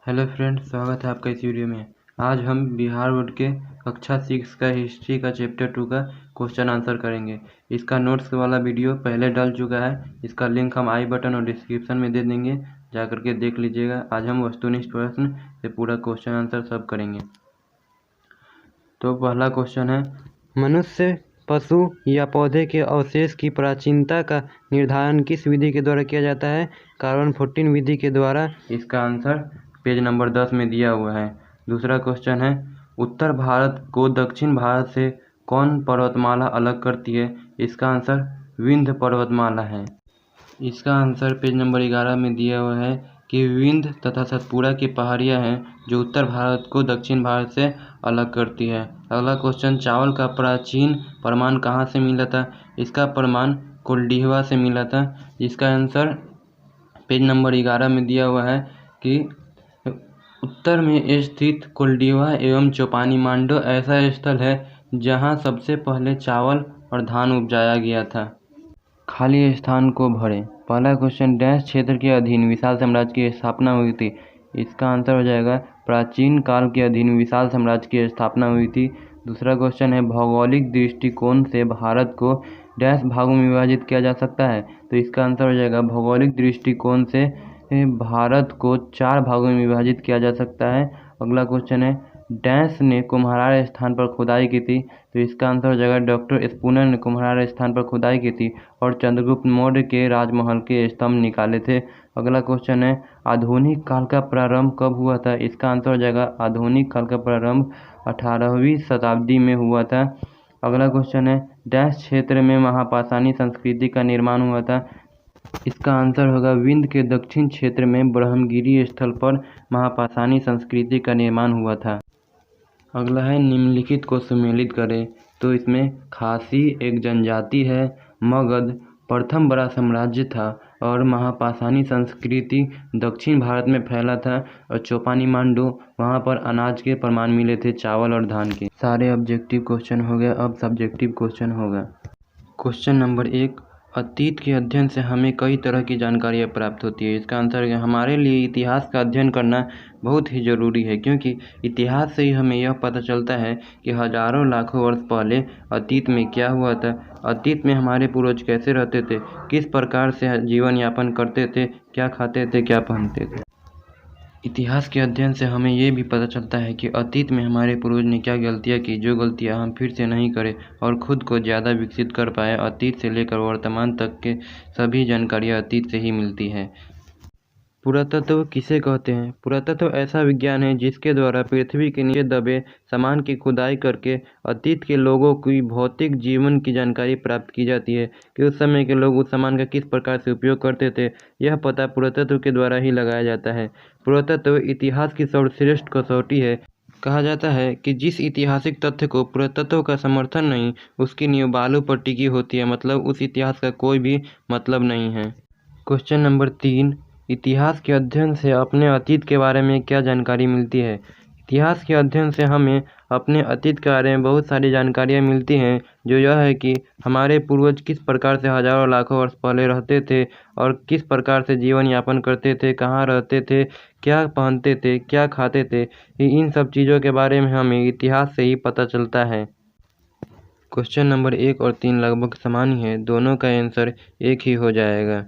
Hello friends, स्वागत है आपका इस वीडियो में। आज हम बिहार बोर्ड के कक्षा 6 का हिस्ट्री का चैप्टर 2 का क्वेश्चन आंसर करेंगे। इसका नोट्स वाला वीडियो पहले डल चुका है, इसका लिंक हम आई बटन और डिस्क्रिप्शन में दे देंगे, जाकर के देख लीजिएगा। आज हम वस्तुनिष्ठ प्रश्न से पूरा क्वेश्चन आंसर सब करेंगे। तो पहला क्वेश्चन है, मनुष्य, पशु या पौधे के अवशेष की प्राचीनता का निर्धारण किस विधि के द्वारा किया जाता है? कार्बन 14 विधि के द्वारा। इसका आंसर पेज नंबर 10 में दिया हुआ है। दूसरा क्वेश्चन है, उत्तर भारत को दक्षिण भारत से कौन पर्वतमाला अलग करती है? इसका आंसर विंध्य पर्वतमाला है। इसका आंसर पेज नंबर 11 में दिया हुआ है कि विंध्य तथा सतपुड़ा की पहाड़ियाँ हैं जो उत्तर भारत को दक्षिण भारत से अलग करती है। अगला क्वेश्चन, चावल का प्राचीन प्रमाण कहाँ से मिला था? इसका प्रमाण कोल्डिहवा से मिला था। इसका आंसर पेज नंबर 11 में दिया हुआ है कि उत्तर में स्थित कोल्डिहवा एवं चौपानी मांडो ऐसा स्थल है जहां सबसे पहले चावल और धान उपजाया गया था। खाली स्थान को भरें। पहला क्वेश्चन, डैश क्षेत्र के अधीन विशाल साम्राज्य की स्थापना हुई थी? इसका आंसर हो जाएगा प्राचीन काल के अधीन विशाल साम्राज्य की स्थापना हुई थी। दूसरा क्वेश्चन है, भौगोलिक दृष्टिकोण से भारत को डैश भागों में विभाजित किया जा सकता है? तो इसका आंसर हो जाएगा भौगोलिक दृष्टिकोण से भारत को 4 भागों में विभाजित किया जा सकता है। अगला क्वेश्चन है, डैश ने कुम्हरार स्थान पर खुदाई की थी? तो इसका आंसर हो जाएगा डॉक्टर स्पूनर ने कुम्हरार स्थान पर खुदाई की थी और चंद्रगुप्त मौर्य के राजमहल के स्तंभ निकाले थे। अगला क्वेश्चन है, आधुनिक काल का प्रारंभ कब हुआ था? इसका आंसर हो जाएगा आधुनिक काल का प्रारंभ 18वीं शताब्दी में हुआ था। अगला क्वेश्चन है, डैश क्षेत्र में महापाषाणी संस्कृति का निर्माण हुआ था? इसका आंसर होगा विंध्य के दक्षिण क्षेत्र में ब्रह्मगिरी स्थल पर महापाषाणी संस्कृति का निर्माण हुआ था। अगला है, निम्नलिखित को सुमेलित करें। तो इसमें खासी एक जनजाति है, मगध प्रथम बड़ा साम्राज्य था और महापाषाणी संस्कृति दक्षिण भारत में फैला था और चौपानी मांडो वहाँ पर अनाज के प्रमाण मिले थे, चावल और धान के। सारे ऑब्जेक्टिव क्वेश्चन हो गए, अब सब्जेक्टिव क्वेश्चन होगा। क्वेश्चन नंबर 1, अतीत के अध्ययन से हमें कई तरह की जानकारियाँ प्राप्त होती है। इसका आंसर है हमारे लिए इतिहास का अध्ययन करना बहुत ही ज़रूरी है, क्योंकि इतिहास से ही हमें यह पता चलता है कि हजारों लाखों वर्ष पहले अतीत में क्या हुआ था, अतीत में हमारे पूर्वज कैसे रहते थे, किस प्रकार से जीवन यापन करते थे, क्या खाते थे, क्या पहनते थे। इतिहास के अध्ययन से हमें ये भी पता चलता है कि अतीत में हमारे पूर्वज ने क्या गलतियाँ की, जो गलतियाँ हम फिर से नहीं करें और खुद को ज़्यादा विकसित कर पाए। अतीत से लेकर वर्तमान तक के सभी जानकारियाँ अतीत से ही मिलती है। पुरातत्व किसे कहते हैं? पुरातत्व ऐसा विज्ञान है जिसके द्वारा पृथ्वी के नीचे दबे सामान की खुदाई करके अतीत के लोगों की भौतिक जीवन की जानकारी प्राप्त की जाती है कि उस समय के लोग उस सामान का किस प्रकार से उपयोग करते थे। यह पता पुरातत्व के द्वारा ही लगाया जाता है। पुरातत्व इतिहास की सर्वश्रेष्ठ कसौटी है। कहा जाता है कि जिस ऐतिहासिक तथ्य को पुरातत्व का समर्थन नहीं, उसकी नींव बालू पर टिकी होती है, मतलब उस इतिहास का कोई भी मतलब नहीं है। क्वेश्चन नंबर 3, इतिहास के अध्ययन से अपने अतीत के बारे में क्या जानकारी मिलती है? इतिहास के अध्ययन से हमें अपने अतीत के बारे में बहुत सारी जानकारियाँ मिलती हैं, जो यह है कि हमारे पूर्वज किस प्रकार से हजारों लाखों वर्ष पहले रहते थे और किस प्रकार से जीवन यापन करते थे, कहाँ रहते थे, क्या पहनते थे, क्या खाते थे। इन सब चीज़ों के बारे में हमें इतिहास से ही पता चलता है। क्वेश्चन नंबर 1 और 3 लगभग समान ही है, दोनों का आंसर एक ही हो जाएगा।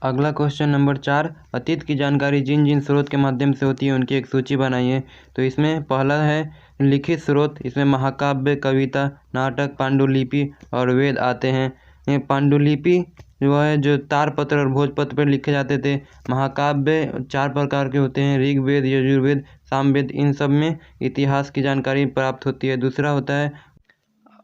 अगला क्वेश्चन नंबर 4, अतीत की जानकारी जिन जिन स्रोत के माध्यम से होती है उनकी एक सूची बनाइए। तो इसमें पहला है लिखित स्रोत। इसमें महाकाव्य, कविता, नाटक, पांडुलिपि और वेद आते हैं। पांडुलिपि जो है जो तारपत्र और भोजपत्र पर लिखे जाते थे। महाकाव्य 4 प्रकार के होते हैं, ऋग्वेद, यजुर्वेद, सामवेद। इन सब में इतिहास की जानकारी प्राप्त होती है। दूसरा होता है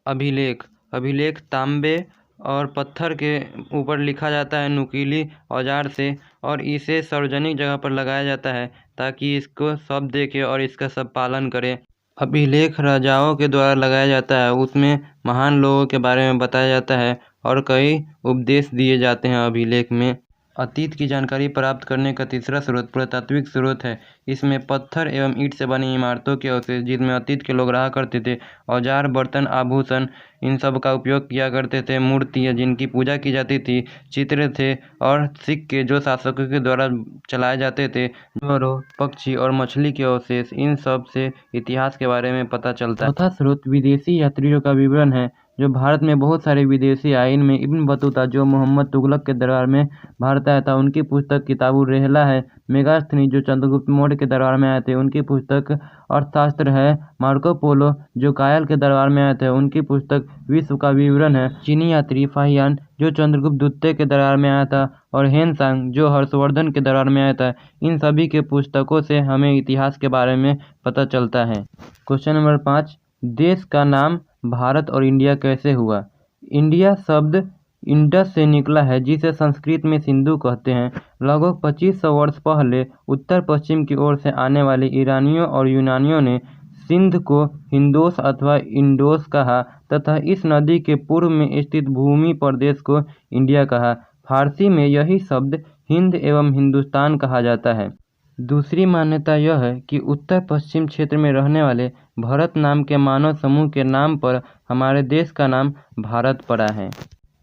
अभिलेख। अभिलेख तांबे और पत्थर के ऊपर लिखा जाता है नुकीली औजार से, और इसे सार्वजनिक जगह पर लगाया जाता है ताकि इसको सब देखें और इसका सब पालन करें। अभिलेख राजाओं के द्वारा लगाया जाता है, उसमें महान लोगों के बारे में बताया जाता है और कई उपदेश दिए जाते हैं अभिलेख में। अतीत की जानकारी प्राप्त करने का तीसरा स्रोत पुरातात्विक स्रोत है। इसमें पत्थर एवं ईंट से बनी इमारतों के अवशेष, जिनमें अतीत के लोग रहा करते थे, औजार, बर्तन, आभूषण, इन सब का उपयोग किया करते थे, मूर्तियाँ जिनकी पूजा की जाती थी, चित्र थे और सिक्के जो शासकों के द्वारा चलाए जाते थे, जानवरों, पक्षी और मछली के अवशेष, इन सब से इतिहास के बारे में पता चलता है। चौथा स्रोत विदेशी यात्रियों का विवरण है। जो भारत में बहुत सारे विदेशी आए, इनमें इब्न बतूता जो मोहम्मद तुगलक के दरबार में भारत आया था, उनकी पुस्तक किताबुर रेहला है। मेगास्थनीज जो चंद्रगुप्त मौर्य के दरबार में आए थे, उनकी पुस्तक अर्थशास्त्र है। मार्को पोलो जो कायल के दरबार में आए थे, उनकी पुस्तक विश्व का विवरण है। चीनी यात्री फाहियान जो चंद्रगुप्त द्वितीय के दरबार में आया था, और हेनसांग जो हर्षवर्धन के दरबार में आया था, इन सभी के पुस्तकों से हमें इतिहास के बारे में पता चलता है। क्वेश्चन नंबर 5, देश का नाम भारत और इंडिया कैसे हुआ? इंडिया शब्द इंडस से निकला है, जिसे संस्कृत में सिंधु कहते हैं। लगभग 2500 वर्ष पहले उत्तर पश्चिम की ओर से आने वाले ईरानियों और यूनानियों ने सिंध को हिंदोस अथवा इंडोस कहा तथा इस नदी के पूर्व में स्थित भूमि प्रदेश को इंडिया कहा। फारसी में यही शब्द हिंद एवं हिंदुस्तान कहा जाता है। दूसरी मान्यता यह है कि उत्तर पश्चिम क्षेत्र में रहने वाले भरत नाम के मानव समूह के नाम पर हमारे देश का नाम भारत पड़ा है।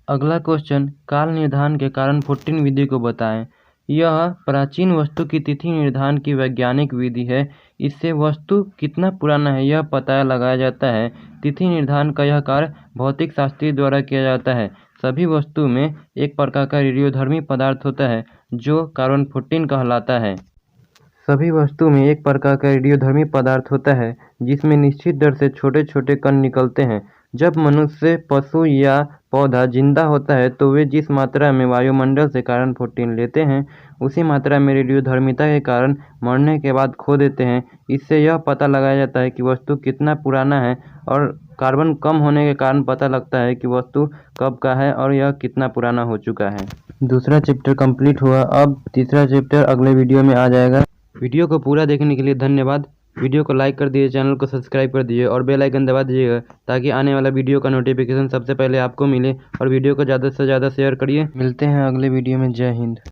अगला क्वेश्चन, काल निर्धारण के कारण 14 विधि को बताएं। यह प्राचीन वस्तु की तिथि निर्धारण की वैज्ञानिक विधि है। इससे वस्तु कितना पुराना है यह पता लगाया जाता है। तिथि निर्धारण का यह कार्य भौतिक शास्त्री द्वारा किया जाता है। सभी वस्तु में एक प्रकार का रेडियोधर्मी पदार्थ होता है जो कार्बन 14 कहलाता है। सभी वस्तु में एक प्रकार का रेडियोधर्मी पदार्थ होता है जिसमें निश्चित दर से छोटे छोटे कण निकलते हैं। जब मनुष्य, पशु या पौधा जिंदा होता है तो वे जिस मात्रा में वायुमंडल से कार्बन 14 लेते हैं, उसी मात्रा में रेडियोधर्मिता के कारण मरने के बाद खो देते हैं। इससे यह पता लगाया जाता है कि वस्तु कितना पुराना है, और कार्बन कम होने के कारण पता लगता है कि वस्तु कब का है और यह कितना पुराना हो चुका है। दूसरा चैप्टर कंप्लीट हुआ। अब तीसरा चैप्टर अगले वीडियो में आ जाएगा। वीडियो को पूरा देखने के लिए धन्यवाद। वीडियो को लाइक कर दीजिए, चैनल को सब्सक्राइब कर दीजिए और बेल आइकन दबा दीजिएगा ताकि आने वाला वीडियो का नोटिफिकेशन सबसे पहले आपको मिले। और वीडियो को ज़्यादा से ज़्यादा शेयर करिए। मिलते हैं अगले वीडियो में। जय हिंद।